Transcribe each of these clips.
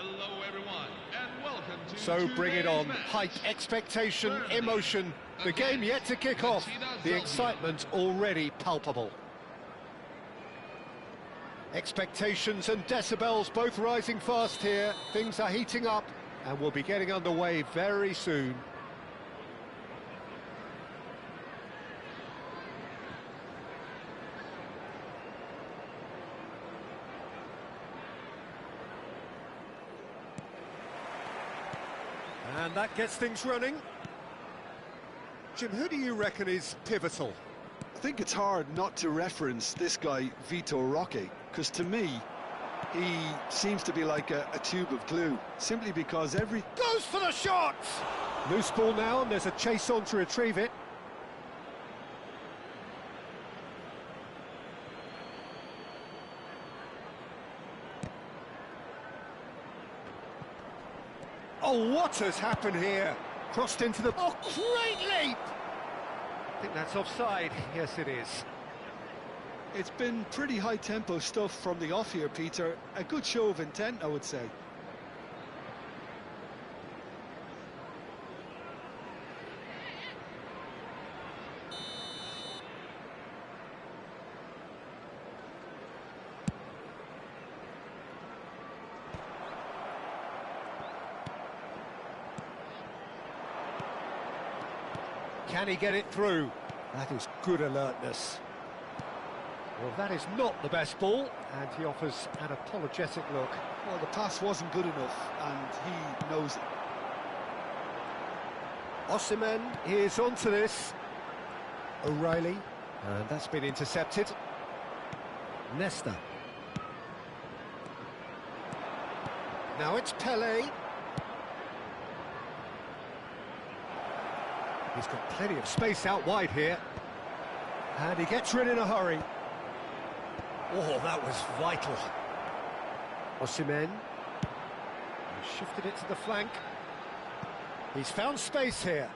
Hello everyone, and welcome to So bring it on, today's height, match. expectation, Burnley emotion, the game yet to kick off, the Zelgia. excitement already palpable. Expectations and decibels both rising fast here, things are heating up and we'll be getting underway very soon. And that gets things running. Jim, who do you reckon is pivotal? I think it's hard not to reference this guy, Vitor Roque, because to me, he seems to be like a tube of glue, simply because every... Goes for the shot! Loose ball now, and there's a chase on to retrieve it. Oh, what has happened here? Crossed into the... Oh, great leap! I think that's offside. Yes, it is. It's been pretty high-tempo stuff from the off here, Peter. A good show of intent, I would say. Can he get it through? That is good alertness. Well, that is not the best ball, and he offers an apologetic look. Well, the pass wasn't good enough, and he knows it. Osimhen is onto this. O'Reilly, and that's been intercepted. Nesta. Now it's Pele. He's got plenty of space out wide here. And he gets rid in a hurry. Oh, that was vital. Osimhen. He shifted it to the flank. He's found space here.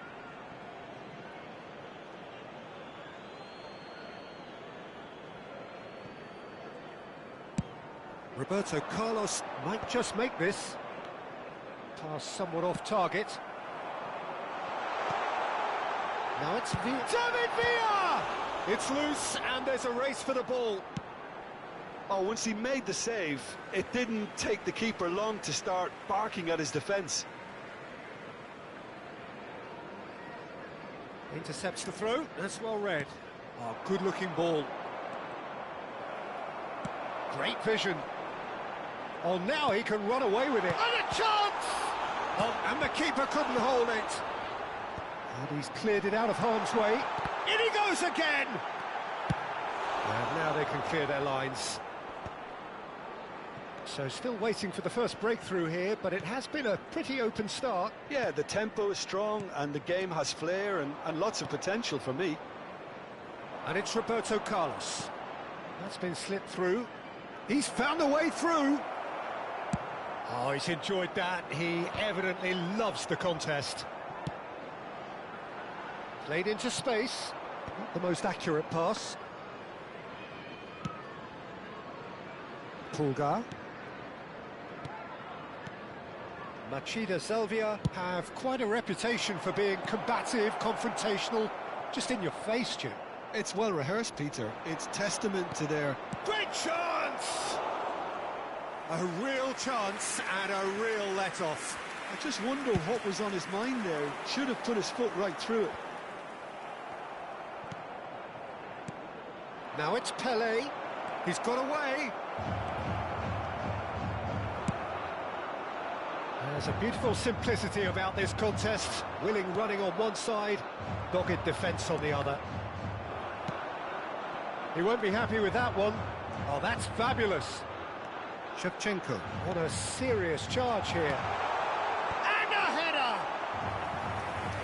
Roberto Carlos might just make this. Pass somewhat off target. Now it's Villa. David Villa! It's loose and there's a race for the ball. Oh, once he made the save, it didn't take the keeper long to start barking at his defence. Intercepts the throw, that's well read. Oh, good-looking ball. Great vision. Oh, now he can run away with it. And a chance! Oh, and the keeper couldn't hold it. And he's cleared it out of harm's way. In he goes again! And now they can clear their lines. So still waiting for the first breakthrough here, but it has been a pretty open start. Yeah, the tempo is strong and the game has flair and lots of potential for me. And it's Roberto Carlos. That's been slipped through. He's found a way through. Oh, he's enjoyed that. He evidently loves the contest. Played into space. Not the most accurate pass. Pulgar. Machida Zelgia have quite a reputation for being combative, confrontational, just in your face, Jim. It's well rehearsed, Peter. It's testament to their... Great chance! A real chance and a real let-off. I just wonder what was on his mind there. Should have put his foot right through it. Now it's Pele. He's got away. There's a beautiful simplicity about this contest. Willing running on one side, dogged defence on the other. He won't be happy with that one. Oh, that's fabulous. Shevchenko on a serious charge here. And a header!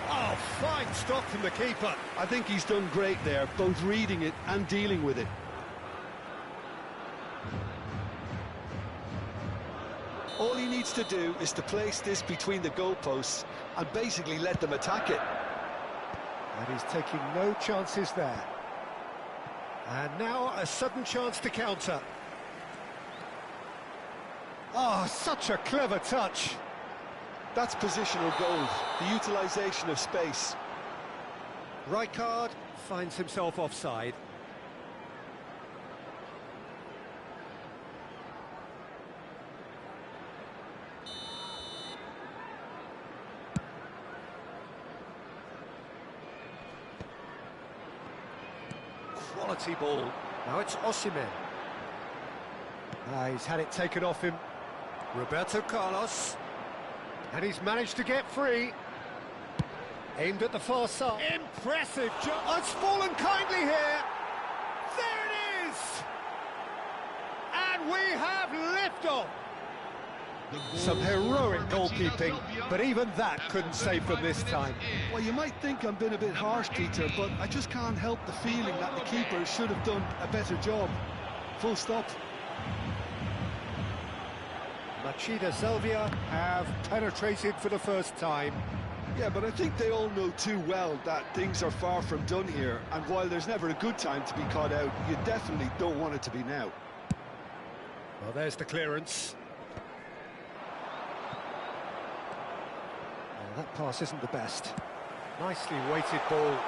Oh, fine stop from the keeper. I think he's done great there, both reading it and dealing with it. All he needs to do is to place this between the goalposts and basically let them attack it. And he's taking no chances there. And now a sudden chance to counter. Oh, such a clever touch. That's positional gold, the utilisation of space. Rijkaard finds himself offside. Quality ball. Now it's Osimhen. He's had it taken off him. Roberto Carlos. And he's managed to get free. Aimed at the far side. Impressive job. Oh, it's fallen kindly here. There it is. And we have liftoff. Some heroic goalkeeping, but even that couldn't save them this time. Well, you might think I'm being a bit harsh, Peter, but I just can't help the feeling that the keeper should have done a better job. Full stop. Machida Selvia have penetrated for the first time. Yeah, but I think they all know too well that things are far from done here, and while there's never a good time to be caught out, you definitely don't want it to be now. Well, there's the clearance. Well, that pass isn't the best. Nicely weighted ball.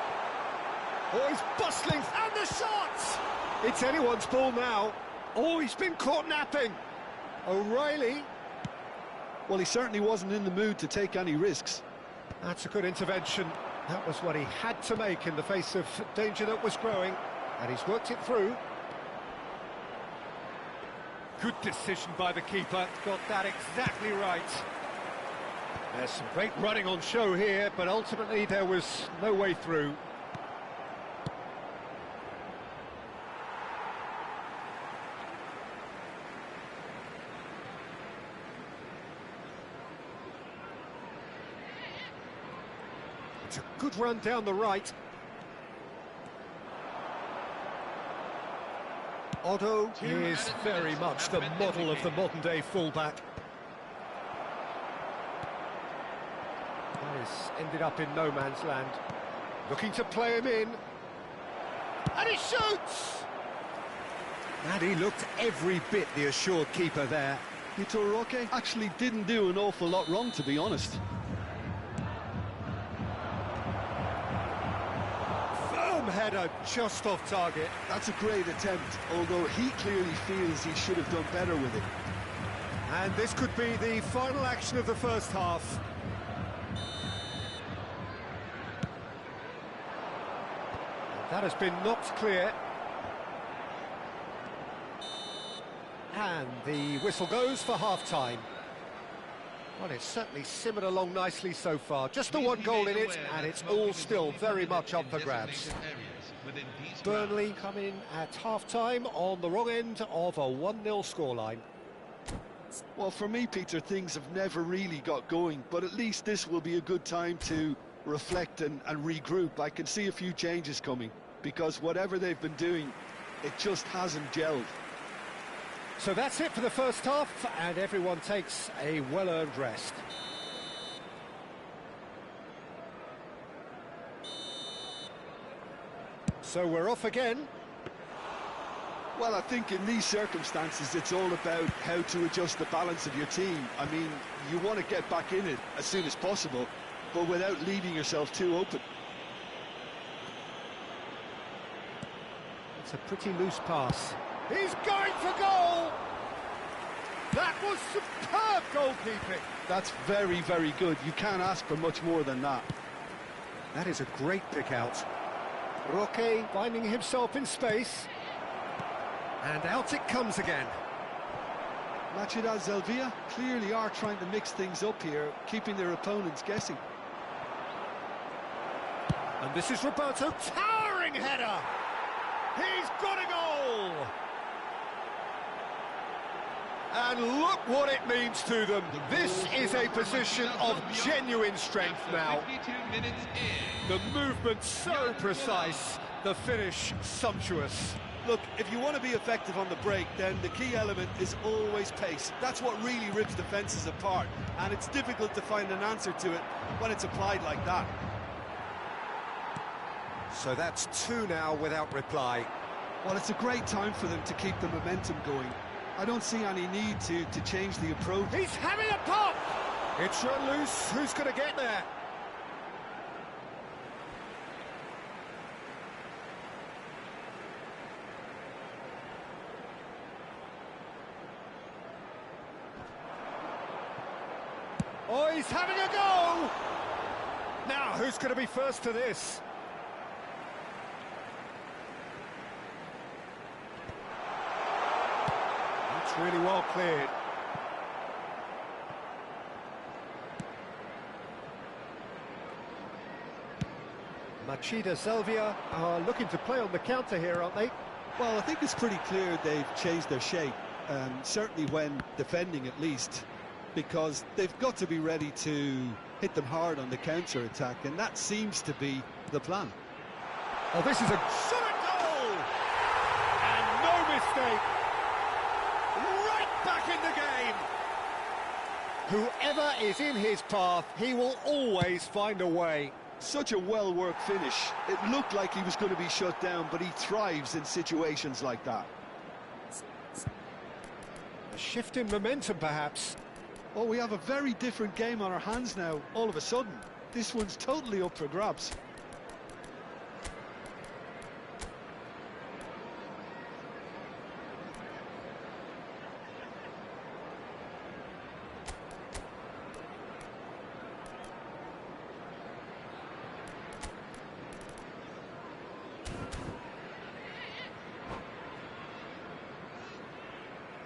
Oh, he's bustling, and the shot! It's anyone's ball now. Oh, he's been caught napping. O'Reilly. Well, he certainly wasn't in the mood to take any risks. That's a good intervention. That was what he had to make in the face of danger that was growing, and he's worked it through. Good decision by the keeper, got that exactly right. There's some great running on show here, but ultimately there was no way through. It's a good run down the right. Otto is very much the model of the modern-day fullback. That has ended up in no man's land. Looking to play him in. And he shoots! And he looked every bit the assured keeper there. Vitor Roque actually didn't do an awful lot wrong, to be honest. Header just off target. That's a great attempt, although he clearly feels he should have done better with it. And this could be the final action of the first half. That has been knocked clear. And the whistle goes for half-time. Well, it's certainly simmered along nicely so far. Just the one goal in it, and it's all still very much up for grabs. Burnley come in at half-time on the wrong end of a 1-0 scoreline. Well, for me, Peter, things have never really got going, but at least this will be a good time to reflect and regroup. I can see a few changes coming, because whatever they've been doing, it just hasn't gelled. So that's it for the first half, and everyone takes a well-earned rest. So we're off again. Well, I think in these circumstances, it's all about how to adjust the balance of your team. I mean, you want to get back in it as soon as possible, but without leaving yourself too open. It's a pretty loose pass. He's going for goal! That was superb goalkeeping. That's very, very good. You can't ask for much more than that. That is a great pick-out. Roque finding himself in space. And out it comes again. Machida Selvia clearly are trying to mix things up here, keeping their opponents guessing. And this is Roberto, towering header! He's got a goal! And look what it means to them. This is a position of genuine strength now. The movement so precise, the finish sumptuous. Look, if you want to be effective on the break, then the key element is always pace. That's what really rips defences apart, and it's difficult to find an answer to it when it's applied like that. So that's 2 now without reply. Well, it's a great time for them to keep the momentum going. I don't see any need to change the approach. He's having a pop! It's run loose. Who's going to get there? Oh, he's having a go! Now, who's going to be first to this? It's really well cleared. Machida Salvia are looking to play on the counter here, aren't they? Well, I think it's pretty clear they've changed their shape, certainly when defending at least, because they've got to be ready to hit them hard on the counter-attack, and that seems to be the plan. Oh, this is a solid goal! And no mistake! Right back in the game! Whoever is in his path, he will always find a way. Such a well-worked finish. It looked like he was going to be shut down, but he thrives in situations like that. A shift in momentum, perhaps. Oh, we have a very different game on our hands now, all of a sudden. This one's totally up for grabs.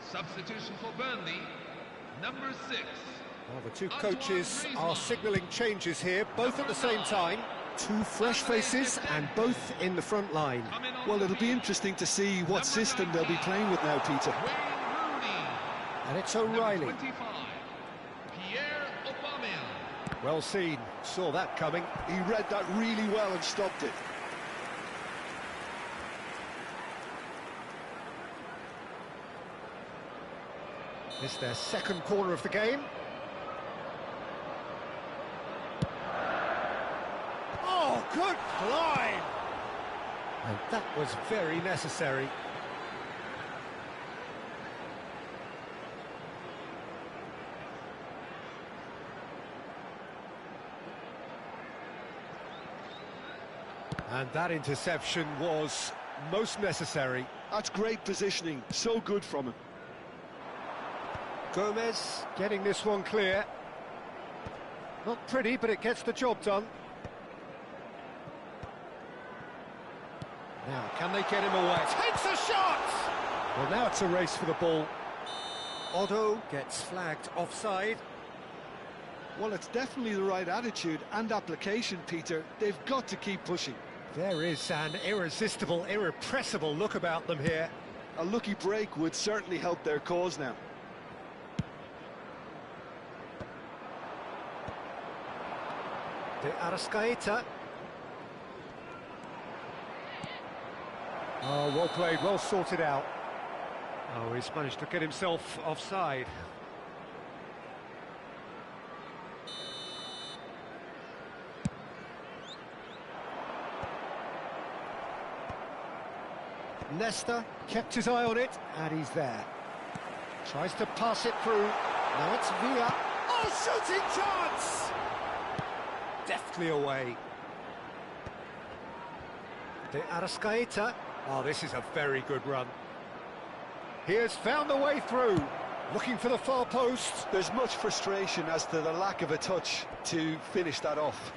Substitution for Burnley, number 6. Well, the two coaches are signalling changes here, both at the same time. Two fresh faces and both in the front line. Well, it'll be interesting to see what system they'll be playing with now, Peter. And it's O'Reilly. Well seen, saw that coming. He read that really well and stopped it. It's their second corner of the game. Oh, good climb! And that was very necessary. And that interception was most necessary. That's great positioning, so good from him. Gomez getting this one clear. Not pretty, but it gets the job done. Now, can they get him away? Takes a shot! Well, now it's a race for the ball. Otto gets flagged offside. Well, it's definitely the right attitude and application, Peter. They've got to keep pushing. There is an irresistible, irrepressible look about them here. A lucky break would certainly help their cause now. De Arrascaeta. Oh, well played, well sorted out. Oh, he's managed to get himself offside. Nesta kept his eye on it, and he's there. Tries to pass it through. Now it's Villa. Oh, shooting chance! Deftly away. De Arrascaeta. Oh, this is a very good run. He has found the way through, looking for the far post. There's much frustration as to the lack of a touch to finish that off.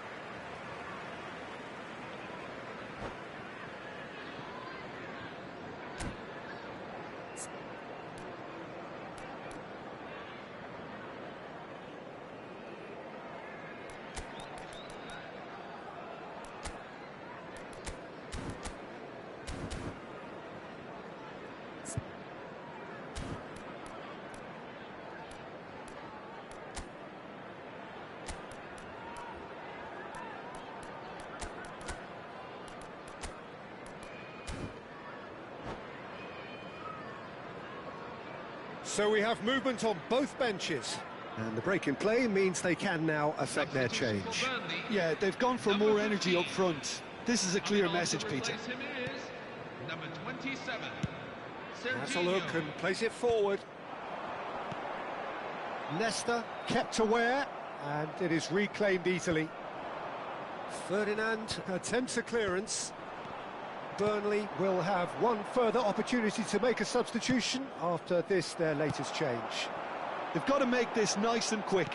So we have movement on both benches. And the break in play means they can now affect their change. Yeah, they've gone for more energy up front. This is a clear message, Peter. Number 27, Has a look and plays it forward. Leicester kept aware, and it is reclaimed easily. Ferdinand attempts a clearance. Burnley will have one further opportunity to make a substitution after this, their latest change. They've got to make this nice and quick.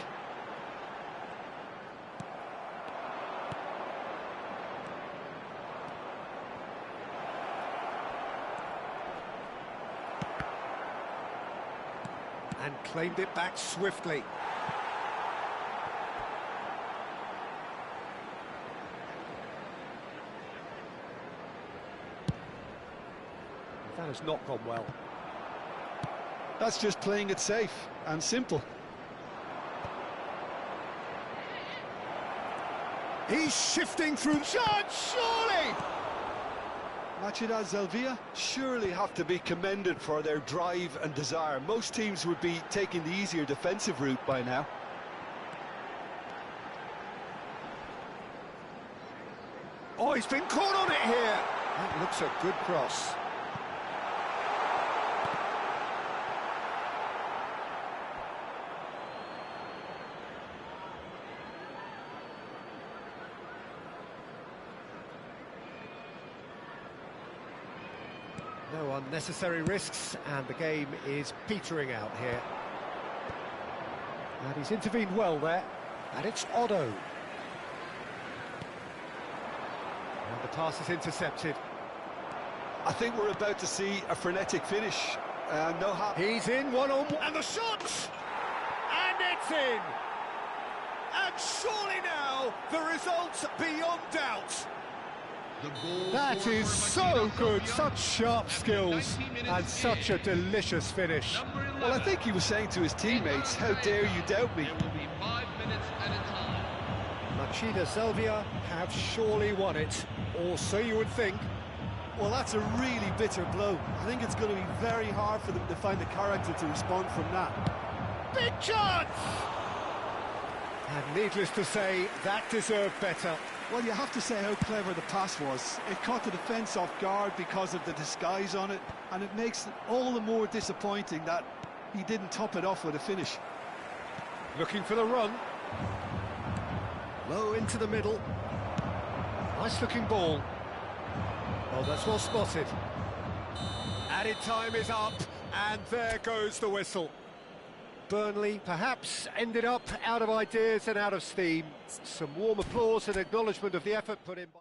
And claimed it back swiftly. That has not gone well. That's just playing it safe and simple. He's shifting through the chance, surely! Machida Zelvia surely have to be commended for their drive and desire. Most teams would be taking the easier defensive route by now. Oh, he's been caught on it here. That looks a good cross. No unnecessary risks, and the game is petering out here. And he's intervened well there, and it's Otto. And the pass is intercepted. I think we're about to see a frenetic finish. He's in one-on-one, and the shot! And it's in! And surely now, the result's beyond doubt. That is so good, such sharp skills, and such a delicious finish. Well, I think he was saying to his teammates, how dare you doubt me? There will be 5 minutes at a time. Machida Zelvia have surely won it, or so you would think. Well, that's a really bitter blow. I think it's going to be very hard for them to find the character to respond from that. Big chance! And needless to say, that deserved better. Well, you have to say how clever the pass was. It caught the defence off guard because of the disguise on it, and it makes it all the more disappointing that he didn't top it off with a finish. Looking for the run. Low into the middle. Nice looking ball. Oh, that's well spotted. Added time is up, and there goes the whistle. Burnley perhaps ended up out of ideas and out of steam. Some warm applause and acknowledgement of the effort put in by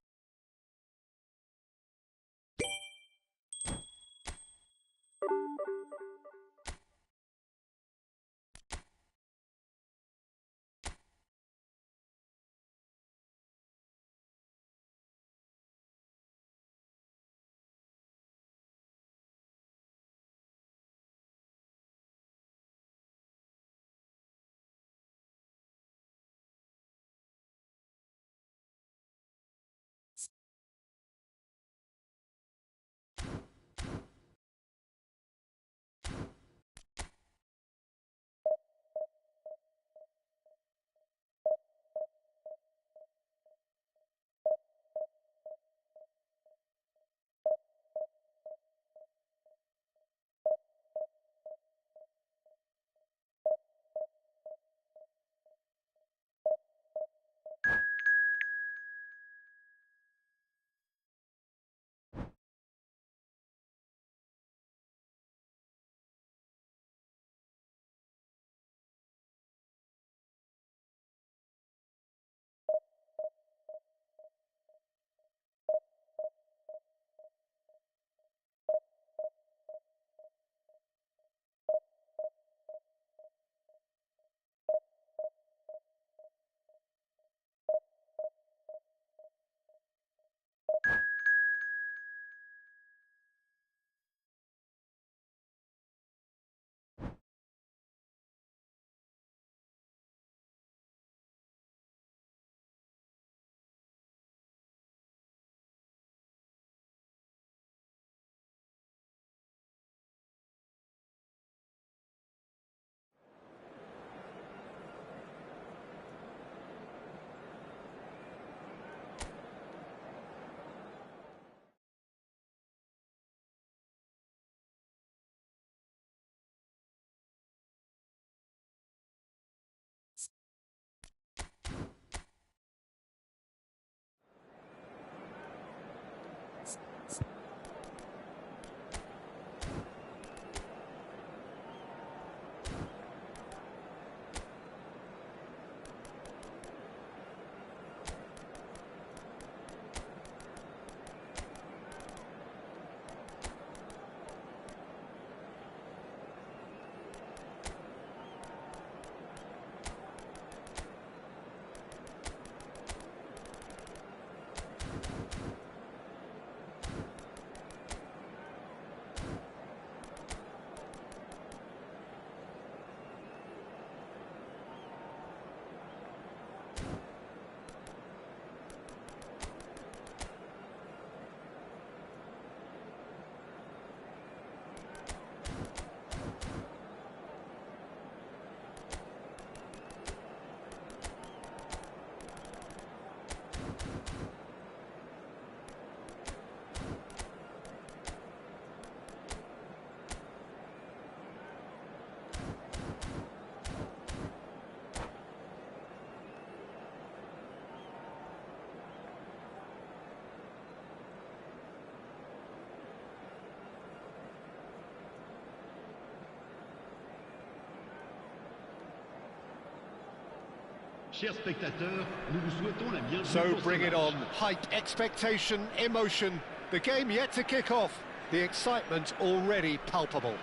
Chers spectateurs, nous vous souhaitons la bienvenue. So bring it on. Hype, expectation, emotion. The game yet to kick off. The excitement already palpable.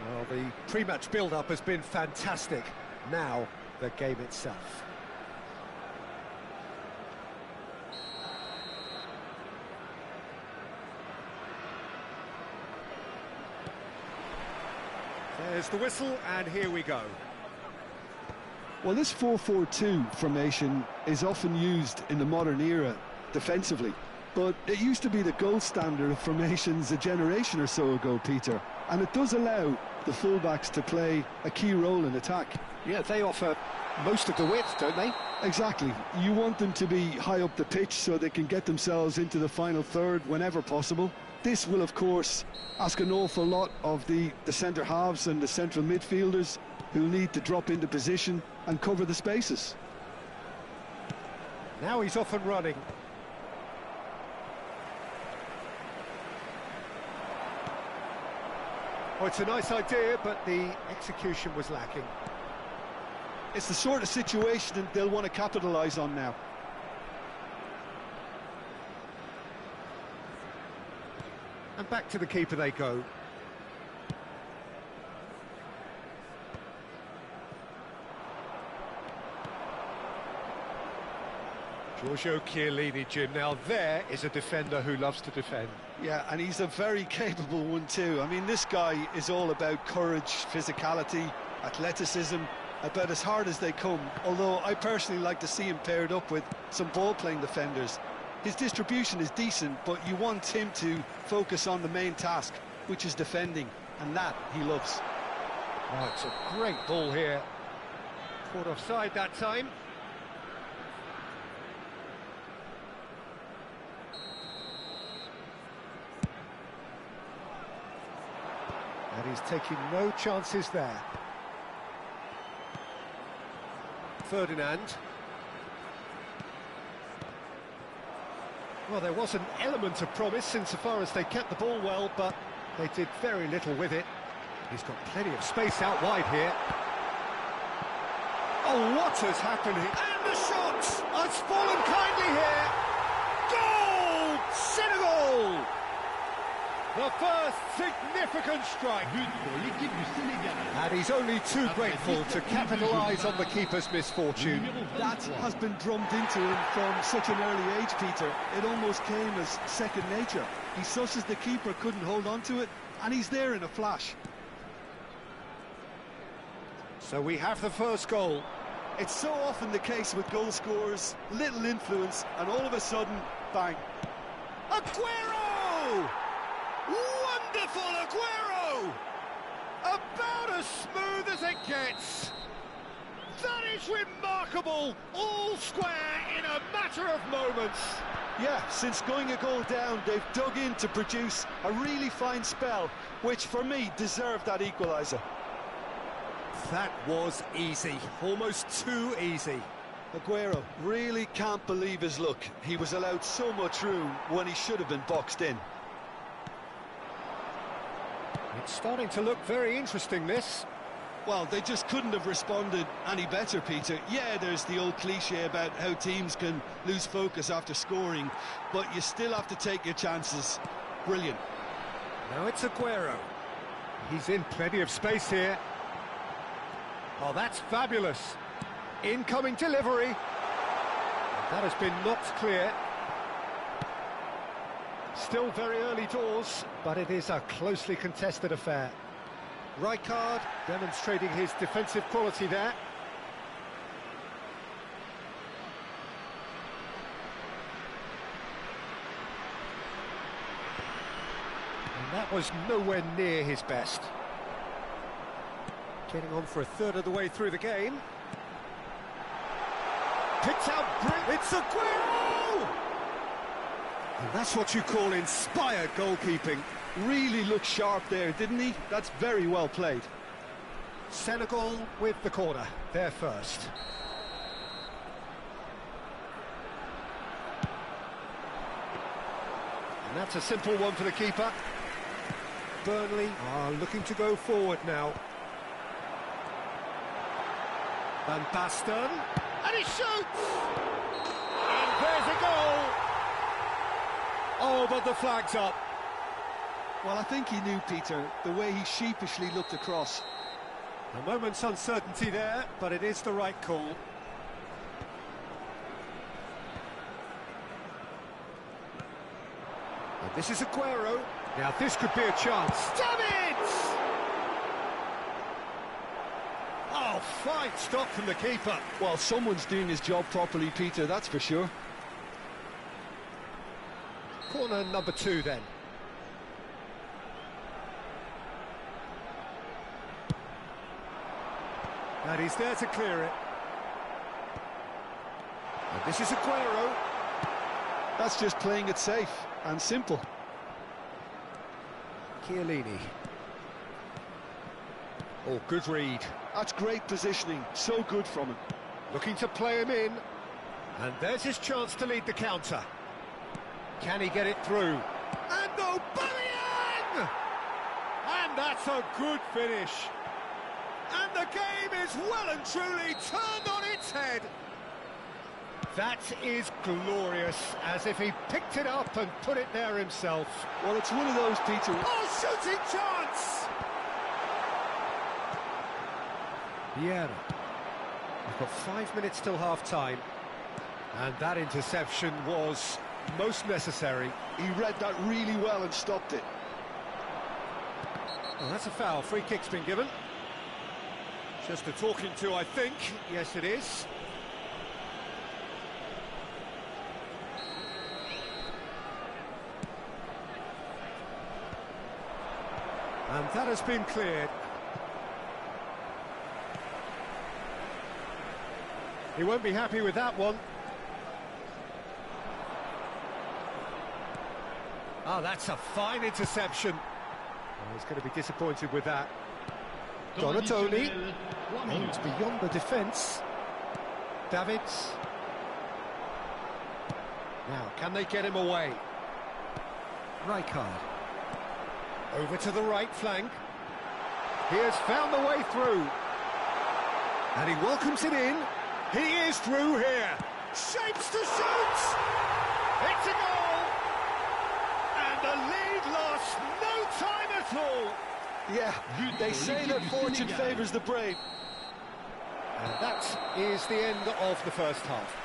Well, the pre-match build-up has been fantastic. Now, the game itself. There's the whistle, and here we go. Well, this 4-4-2 formation is often used in the modern era defensively, but it used to be the gold standard of formations a generation or so ago, Peter, and it does allow the fullbacks to play a key role in attack. Yeah, they offer most of the width, don't they? Exactly. You want them to be high up the pitch so they can get themselves into the final third whenever possible. This will, of course, ask an awful lot of the centre halves and the central midfielders, who need to drop into position and cover the spaces. Now he's off and running. Oh, it's a nice idea, but the execution was lacking. It's the sort of situation they'll want to capitalise on now. And back to the keeper they go. Giorgio Chiellini, Jim. Now there is a defender who loves to defend. Yeah, and he's a very capable one too. I mean, this guy is all about courage, physicality, athleticism, about as hard as they come. Although I personally like to see him paired up with some ball-playing defenders. His distribution is decent, but you want him to focus on the main task, which is defending, and that he loves. Oh, it's a great ball here. Caught offside that time. And he's taking no chances there. Ferdinand. Well, there was an element of promise insofar as they kept the ball well, but they did very little with it. He's got plenty of space out wide here. Oh, what has happened here? And the shot has fallen kindly here. Goal! Senegal! The first significant strike. But pour l'équipe du Sénégal. And he's only too grateful to capitalise on the keeper's misfortune. That has been drummed into him from such an early age, Peter. It almost came as second nature. He susses the keeper couldn't hold on to it, and he's there in a flash. So we have the first goal. It's so often the case with goal scorers, little influence, and all of a sudden, bang. Aguero! Wonderful Aguero! About as smooth as it gets. That is remarkable, all square in a matter of moments. Yeah, since going a goal down, they've dug in to produce a really fine spell, which for me deserved that equaliser. That was easy, almost too easy. Aguero really can't believe his luck. He was allowed so much room when he should have been boxed in. It's starting to look very interesting, this. Well, they just couldn't have responded any better, Peter. Yeah, there's the old cliche about how teams can lose focus after scoring, but you still have to take your chances. Brilliant. Now it's Aguero. He's in plenty of space here. Oh, that's fabulous. Incoming delivery. That has been knocked clear. Still very early doors, but it is a closely contested affair. Rijkaard demonstrating his defensive quality there. And that was nowhere near his best. Getting on for a third of the way through the game. Picked out it's Aguero! And that's what you call inspired goalkeeping. Really looked sharp there, didn't he? That's very well played. Senegal with the corner, they're first. And that's a simple one for the keeper. Burnley are looking to go forward now. Van Basten, and he shoots! And there's a goal! Oh, but the flag's up. Well, I think he knew, Peter, the way he sheepishly looked across. A moment's uncertainty there, but it is the right call. And this is Aguero. Now this could be a chance. Davids! Oh, fine stop from the keeper. Well, someone's doing his job properly, Peter, that's for sure. Corner number 2 then. And he's there to clear it. And this is Aguero. That's just playing it safe and simple. Chiellini. Oh, good read. That's great positioning, so good from him. Looking to play him in. And there's his chance to lead the counter. Can he get it through? And Aubameyang! And that's a good finish. And the game is well and truly turned on its head. That is glorious, as if he picked it up and put it there himself. Well, it's one of those, Peter. Oh, shooting chance! Vieira. We've got 5 minutes till half-time. And that interception was most necessary. He read that really well and stopped it. Well, that's a foul. Free kick's been given. Just a talking to, I think. Yes, it is. And that has been cleared. He won't be happy with that one. Oh, that's a fine interception. Oh, he's going to be disappointed with that. Donatoni. Oh, it's beyond the defence. Davids. Now, can they get him away? Rijkaard. Over to the right flank. He has found the way through. And he welcomes it in. He is through here. Shapes to shoot! It's a goal! And the lead lost no time at all. Yeah, they say that fortune favours the brave. And that is the end of the first half.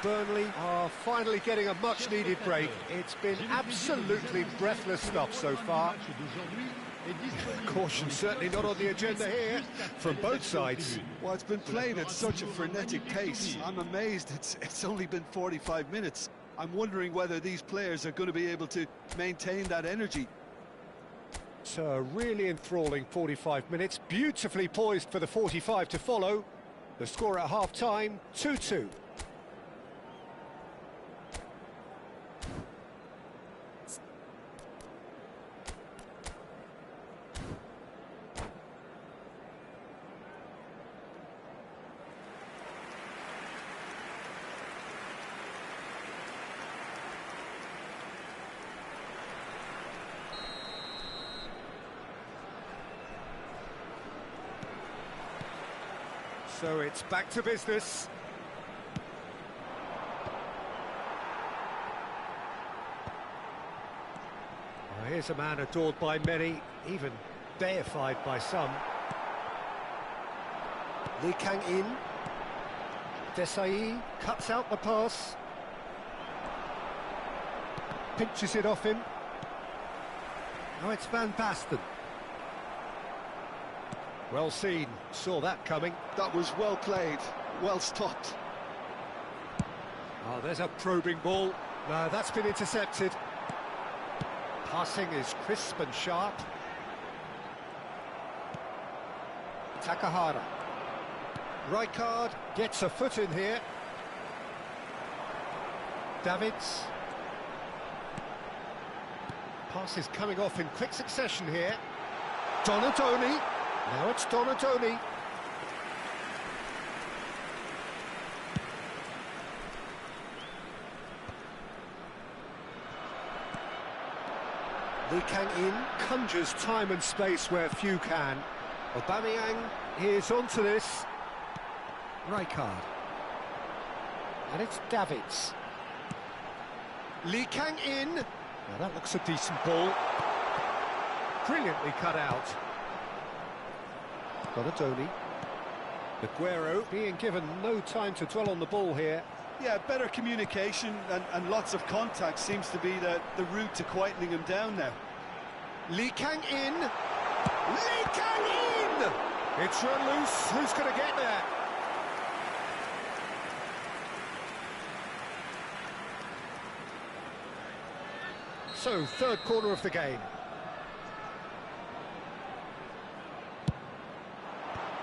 Burnley are finally getting a much-needed break. It's been absolutely breathless stuff so far. Caution certainly not on the agenda here from both sides. Well, it's been played at such a frenetic pace. I'm amazed it's only been 45 minutes. I'm wondering whether these players are going to be able to maintain that energy. It's a really enthralling 45 minutes, beautifully poised for the 45 to follow. The score at half-time, 2-2. So it's back to business. Well, here's a man adored by many, even deified by some. Lee Kang-in. Desai cuts out the pass. Pinches it off him. Now it's Van Basten. Well seen, saw that coming. That was well played, well stopped. Oh, there's a probing ball. No, that's been intercepted. Passing is crisp and sharp. Takahara. Rijkaard gets a foot in here. Davids. Pass is coming off in quick succession here. Donatoni. Now it's Donatoni. Lee Kang-in conjures time and space where few can. Aubameyang is onto this. Rijkaard. And it's Davids. Lee Kang in. Now that looks a decent ball. Brilliantly cut out. Donadoni. Aguero being given no time to dwell on the ball here. Yeah, better communication and lots of contact seems to be the route to quietening him down now. Lee Kang in. Lee Kang in! It's run loose. Who's going to get there? So, third quarter of the game.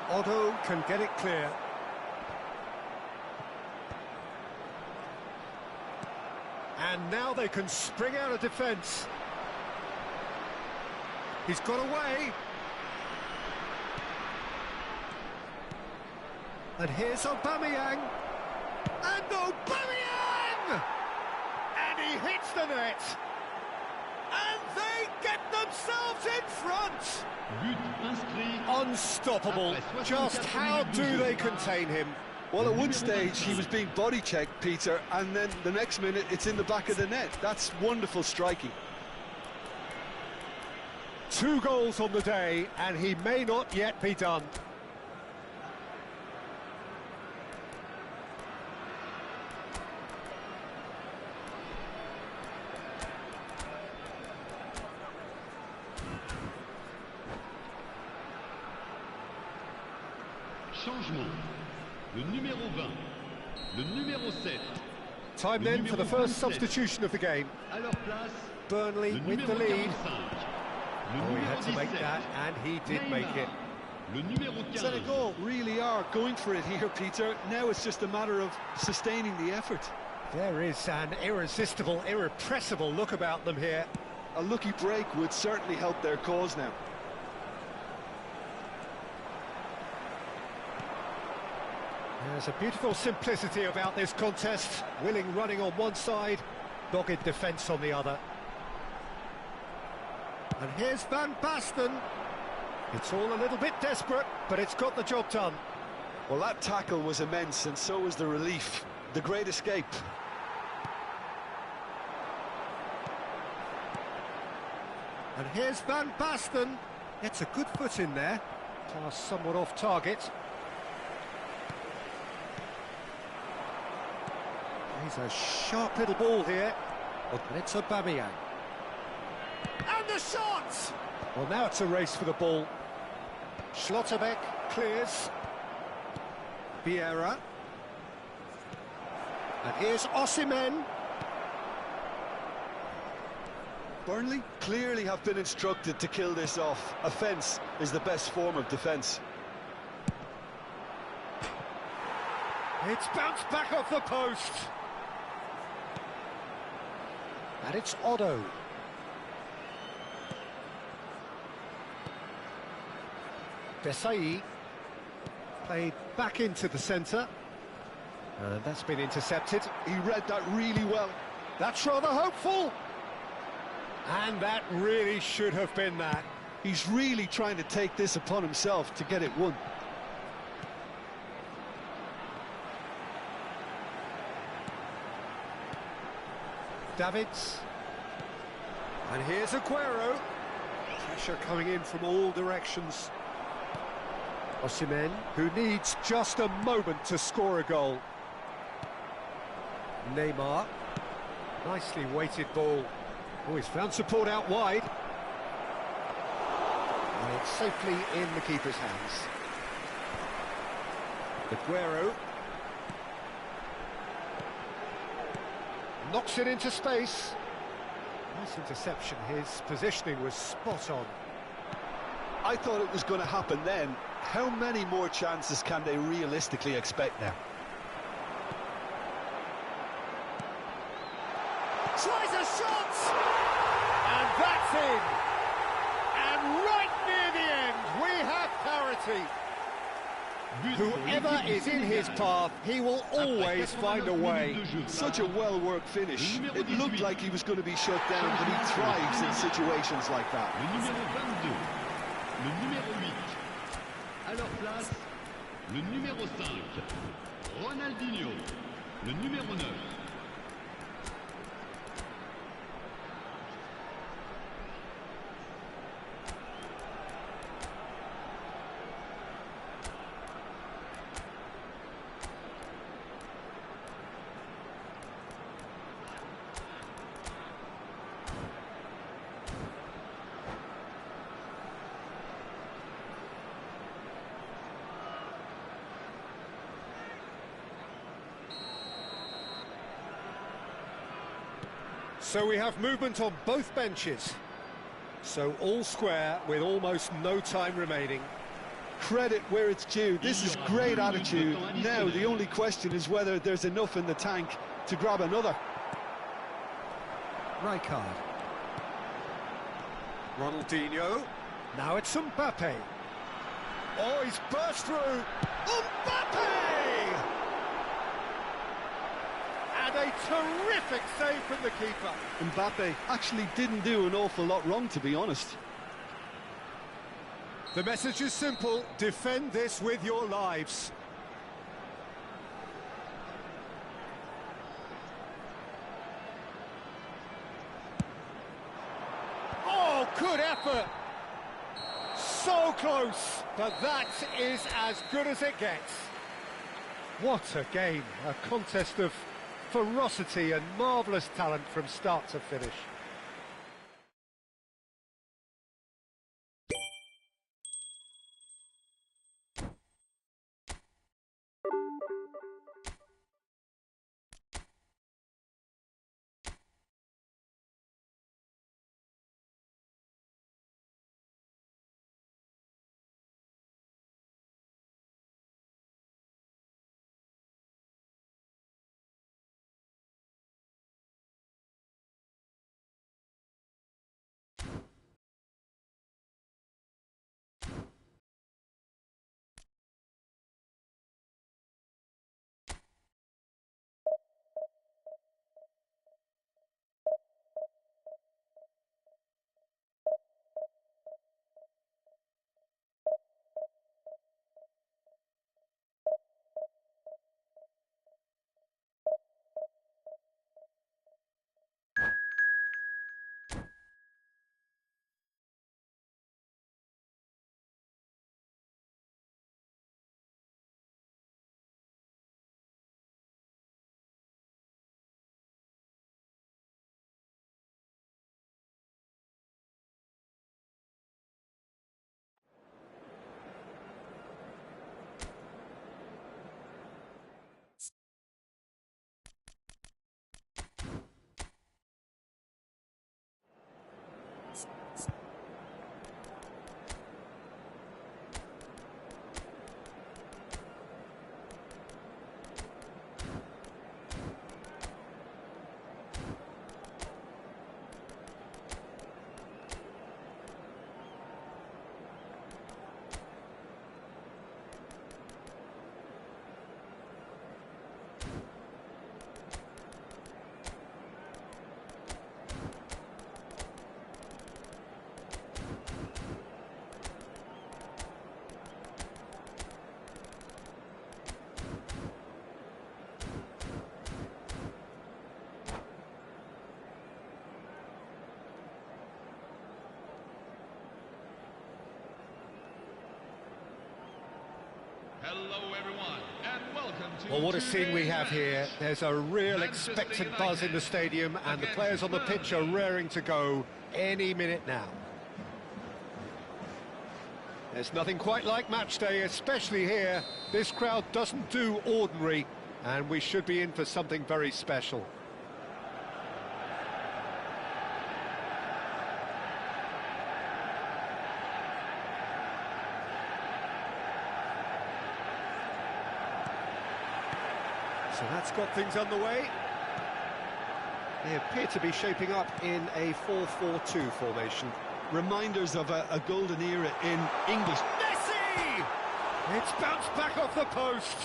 Otto can get it clear. And now they can spring out of defence. He's got away. And here's Aubameyang. And Aubameyang! And he hits the net. And they get themselves in front. But inscrit. Unstoppable. Just how do they contain him? Well, at one stage he was being body checked, Peter, and then the next minute it's in the back of the net. That's wonderful striking. 2 goals on the day, and he may not yet be done. Changement. Le numéro 20. Le numéro 7. Time then for the first substitution of the game. À leur place, Burnley le with the numéro lead. 45. Le Oh, he had to numéro make 17. that, and he did make it. Le numéro 15. Senegal really are going for it here, Peter. Now it's just a matter of sustaining the effort. There is an irresistible, irrepressible look about them here. A lucky break would certainly help their cause now. There's a beautiful simplicity about this contest. Willing running on one side, dogged defence on the other. And here's Van Basten. It's all a little bit desperate, but it's got the job done. Well, that tackle was immense, and so was the relief. The great escape. And here's Van Basten. Gets a good foot in there. Pass somewhat off target. He's a sharp little ball here. And it's Aubameyang. And the shot! Well, now it's a race for the ball. Schlotterbeck clears. Vieira. And here's Osimhen. Burnley clearly have been instructed to kill this off. Offence is the best form of defence. It's bounced back off the post. And it's Otto. Desai played back into the centre. And that's been intercepted. He read that really well. That's rather hopeful. And that really should have been that. He's really trying to take this upon himself to get it won. Davids. And here's Aguero. Pressure coming in from all directions. Osimhen, who needs just a moment to score a goal. Neymar. Nicely weighted ball. Oh, he's found support out wide. And it's safely in the keeper's hands. Aguero. Knocks it into space. Nice interception. His positioning was spot on. I thought it was going to happen then. How many more chances can they realistically expect now? Tries a shot! And that's in! And right near the end, we have parity. Whoever is in his path, he will always find a way. Such a well-worked finish. It looked like he was going to be shut down, but he thrives in situations like that. Le numéro 22. Le numéro 8. À leur place, le numéro 5, Ronaldinho, le numéro 9. So we have movement on both benches. So all square with almost no time remaining. Credit where it's due. This is great attitude. Now the only question is whether there's enough in the tank to grab another. Rijkaard. Ronaldinho. Now it's Mbappe. Oh, he's burst through. Mbappe! And a terrific save from the keeper. Mbappe actually didn't do an awful lot wrong, to be honest. The message is simple: defend this with your lives. Oh, good effort! So close, but that is as good as it gets. What a game, a contest of ferocity and marvellous talent from start to finish. Hello everyone, and welcome to Well, what a scene we have here. today's There's a real Manchester expectant United buzz in the stadium, and the players on the pitch are raring to go any minute now. There's nothing quite like match day, especially here. This crowd doesn't do ordinary, and we should be in for something very special. So that's got things underway. They appear to be shaping up in a 4-4-2 formation. Reminders of a golden era in English. Messi! It's bounced back off the post.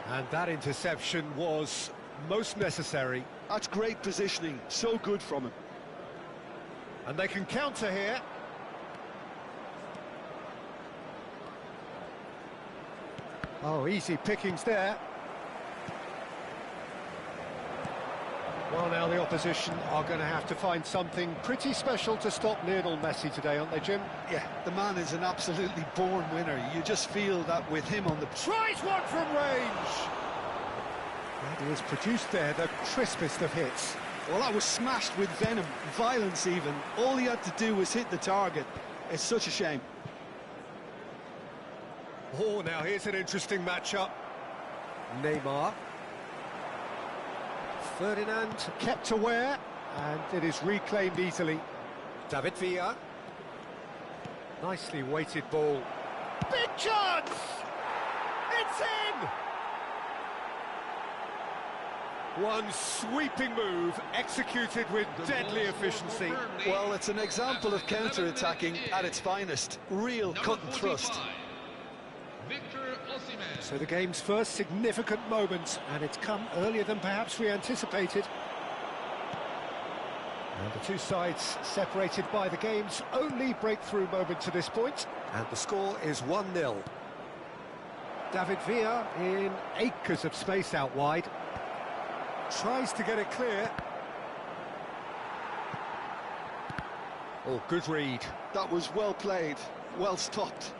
And that interception was most necessary. That's great positioning, so good from him. And they can counter here. Oh, easy pickings there. Well, now the opposition are going to have to find something pretty special to stop Lionel Messi today, aren't they, Jim? Yeah, the man is an absolutely born winner. You just feel that with him on the... Tries one from range! That is produced there, the crispest of hits. Well, that was smashed with venom, violence even. All he had to do was hit the target. It's such a shame. Oh, now here's an interesting matchup. Neymar. Ferdinand kept aware, and it is reclaimed easily. David Villa. Nicely weighted ball. Big chance! It's in! One sweeping move, executed with deadly efficiency. Well, it's an example of counter-attacking at its finest. Real cut and thrust. So the game's first significant moment, and it's come earlier than perhaps we anticipated. And the two sides separated by the game's only breakthrough moment to this point, and the score is 1-0. David Villa in acres of space out wide. Tries to get it clear. Oh, good read. That was well played, well stopped.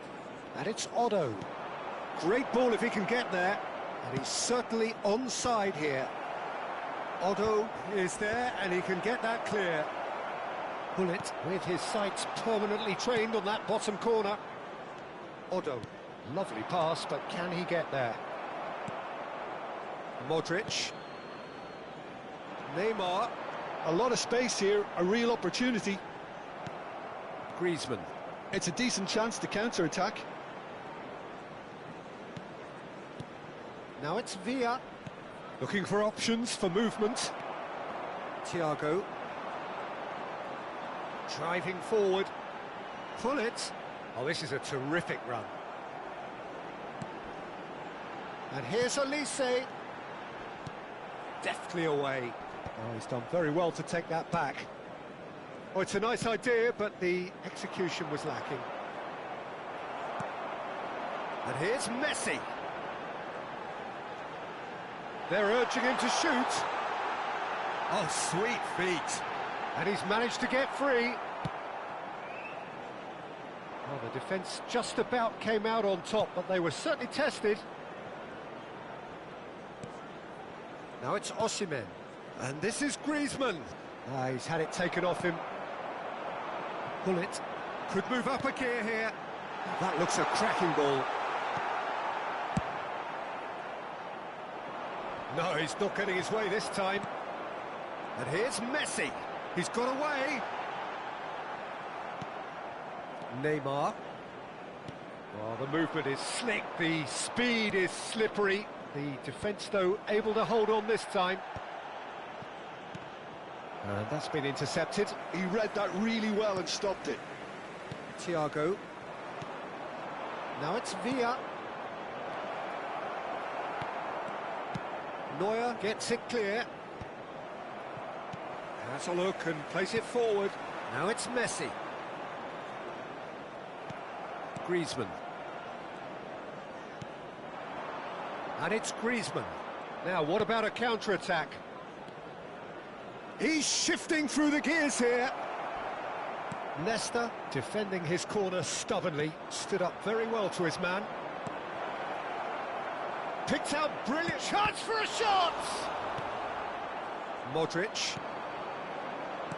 And it's Otto. Great ball if he can get there, and he's certainly onside here. Otto is there, and he can get that clear. Bullet with his sights permanently trained on that bottom corner. Otto, lovely pass, but can he get there? Modric. Neymar. A lot of space here, a real opportunity. Griezmann. It's a decent chance to counter-attack. Now it's Villa, looking for options for movement. Thiago. Driving forward. Pull it. Oh, this is a terrific run. And here's Elise. Deftly away. Oh, he's done very well to take that back. Oh, it's a nice idea, but the execution was lacking. And here's Messi. They're urging him to shoot. Oh, sweet feet. And he's managed to get free. Well, the defence just about came out on top, but they were certainly tested. Now it's Osimhen. And this is Griezmann. He's had it taken off him. Bullet could move up a gear here. That looks a cracking ball. No, he's not getting his way this time. And here's Messi. He's got away. Neymar. Oh, the movement is slick. The speed is slippery. The defence, though, able to hold on this time. And that's been intercepted. He read that really well and stopped it. Thiago. Now it's Villa. Neuer gets it clear. Has a look and plays it forward. Now it's Messi. Griezmann. And it's Griezmann. Now, what about a counter-attack? He's shifting through the gears here. Leicester defending his corner stubbornly. Stood up very well to his man. Picked out brilliant chance for a shot! Modric.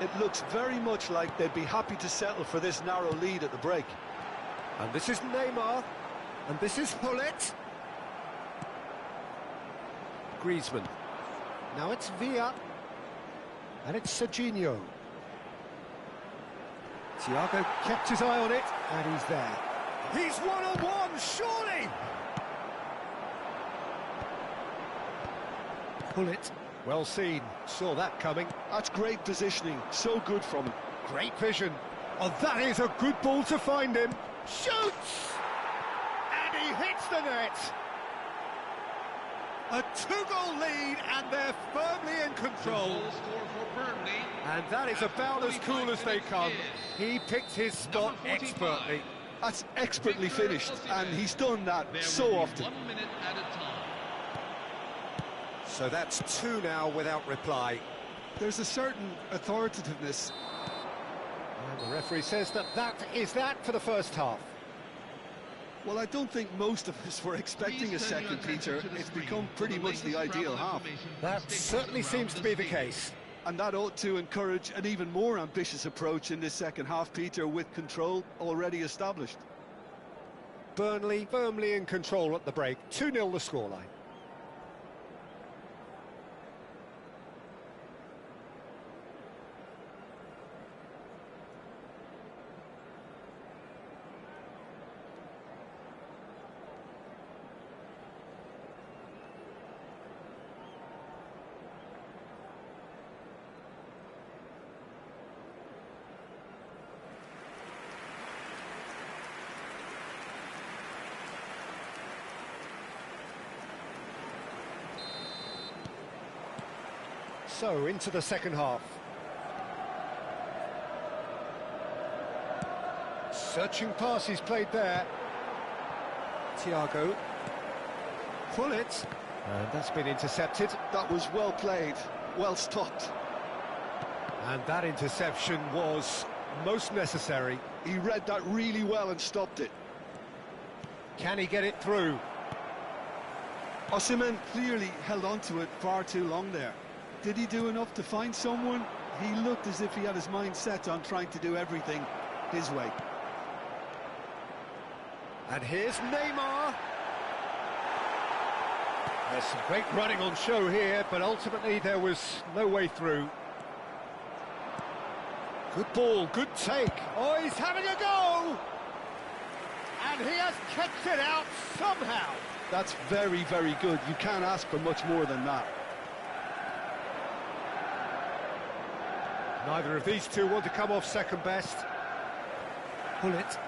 It looks very much like they'd be happy to settle for this narrow lead at the break. And this is Neymar. And this is Hullet. Griezmann. Now it's Villa. And it's Serginho. Thiago kept his eye on it, and he's there. He's one-on-one, surely! Bullet, well seen, saw that coming. That's great positioning, so good from him. Great vision. Oh, that is a good ball to find him. Shoots! And he hits the net. A two-goal lead, and they're firmly in control. And that is about as cool as they come. He picked his spot expertly. That's expertly finished, and he's done that so often. 1 minute at a time. So that's 2 now without reply. There's a certain authoritativeness. And the referee says that is that for the first half. Well, I don't think most of us were expecting a second, Peter. It's become pretty much the ideal half. That certainly seems to be the case. And that ought to encourage an even more ambitious approach in this second half, Peter, with control already established. Burnley firmly in control at the break. 2-0 the scoreline. So, into the second half. Searching pass he's played there. Thiago. Pull it. And that's been intercepted. That was well played, well stopped. And that interception was most necessary. He read that really well and stopped it. Can he get it through? Osimhen clearly held on to it far too long there. Did he do enough to find someone? He looked as if he had his mind set on trying to do everything his way. And here's Neymar. There's some great running on show here, but ultimately there was no way through. Good ball, good take. Oh, he's having a go! And he has kept it out somehow. That's very, very good. You can't ask for much more than that. Neither of these two want to come off second best. Pull it.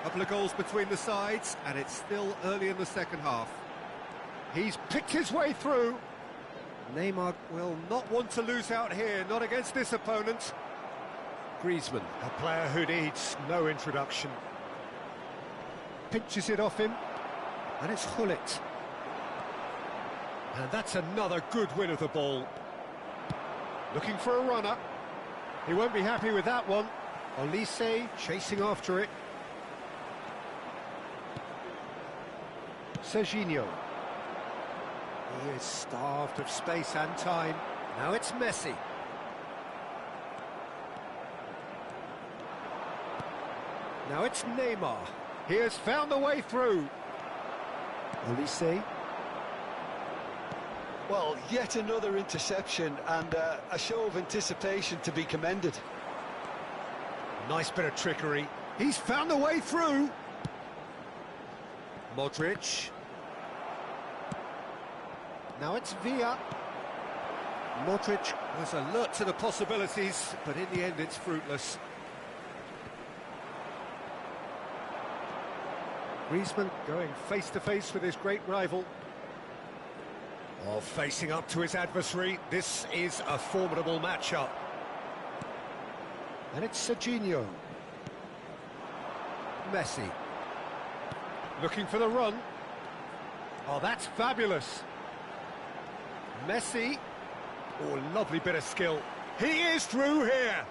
Couple of goals between the sides, and it's still early in the second half. He's picked his way through. Neymar will not want to lose out here, not against this opponent. Griezmann, a player who needs no introduction. Pinches it off him, and it's Gullit. And that's another good win of the ball. Looking for a runner. He won't be happy with that one. Olise chasing after it. Serginho. He is starved of space and time. Now it's Messi. Now it's Neymar. He has found a way through. Olise. Well, yet another interception and a show of anticipation to be commended. Nice bit of trickery. He's found a way through. Modric. Now it's Villa. Modric was alert to the possibilities, but in the end it's fruitless. Griezmann going face-to-face with his great rival. Oh, facing up to his adversary, this is a formidable matchup. And it's Serginho. Messi. Looking for the run. Oh, that's fabulous. Messi. Oh, lovely bit of skill. He is through here.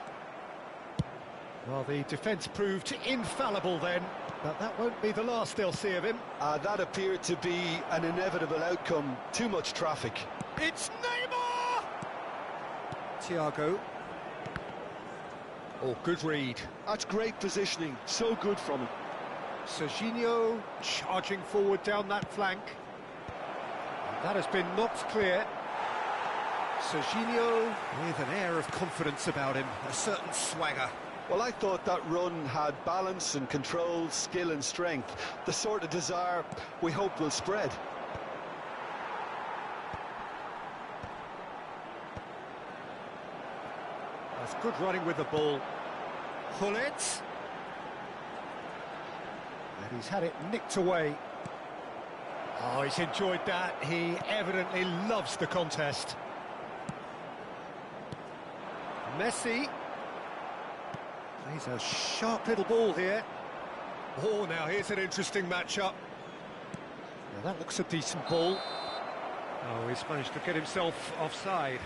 Well, the defence proved infallible then, but that won't be the last they'll see of him. That appeared to be an inevitable outcome. Too much traffic. It's Neymar! Thiago. Oh, good read. That's great positioning. So good from him. Serginho charging forward down that flank. That has been knocked clear. Serginho with an air of confidence about him, a certain swagger. Well, I thought that run had balance and control, skill and strength. The sort of desire we hope will spread. That's good running with the ball. Gullit. And he's had it nicked away. Oh, he's enjoyed that. He evidently loves the contest. Messi. He's a sharp little ball here. Oh, now here's an interesting matchup. Now that looks a decent ball. Oh, he's managed to get himself offside.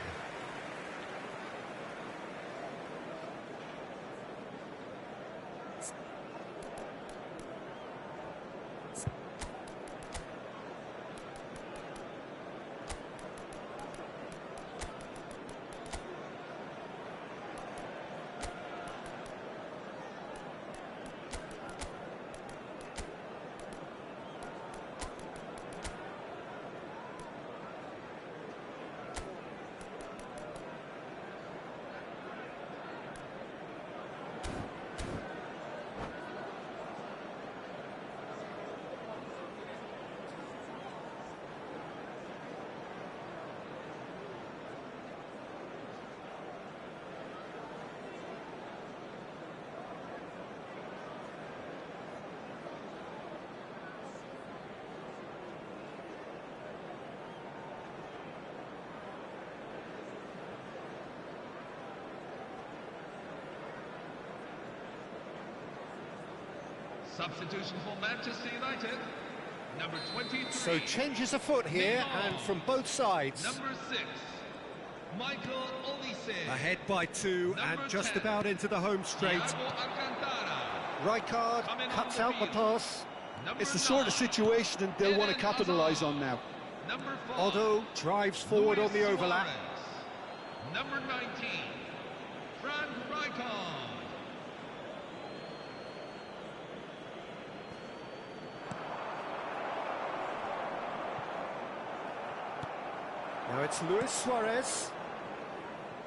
Substitution for Manchester United, number 23. So changes afoot here, and from both sides. Number 6, Michael Olise. Ahead by 2 and just 10, about into the home straight. Rijkaard cuts out the pass. It's the sort of situation that they'll want to capitalise on now. Number 4, Otto drives forward on the overlap. Number 19, Frank Rijkaard. Now it's Luis Suarez.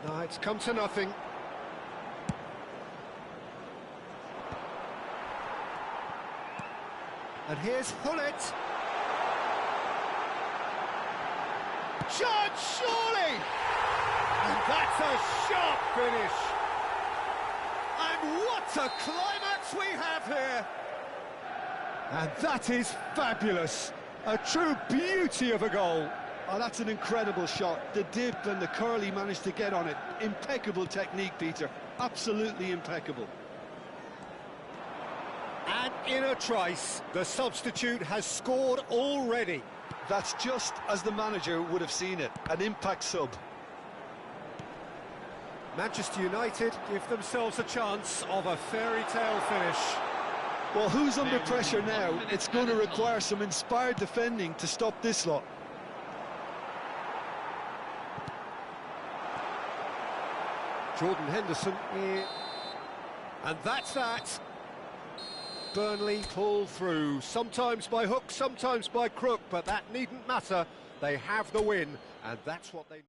No, it's come to nothing. And here's Hullet. Shot, surely! And that's a sharp finish. And what a climax we have here! And that is fabulous. A true beauty of a goal. Oh, that's an incredible shot. The dip and the curl he managed to get on it. Impeccable technique, Peter. Absolutely impeccable. And in a trice, the substitute has scored already. That's just as the manager would have seen it. An impact sub. Manchester United give themselves a chance of a fairy tale finish. Well, who's under pressure now? It's going to require some inspired defending to stop this lot. Jordan Henderson here. And that's that. Burnley pull through, sometimes by hook, sometimes by crook, but that needn't matter. They have the win, and that's what they...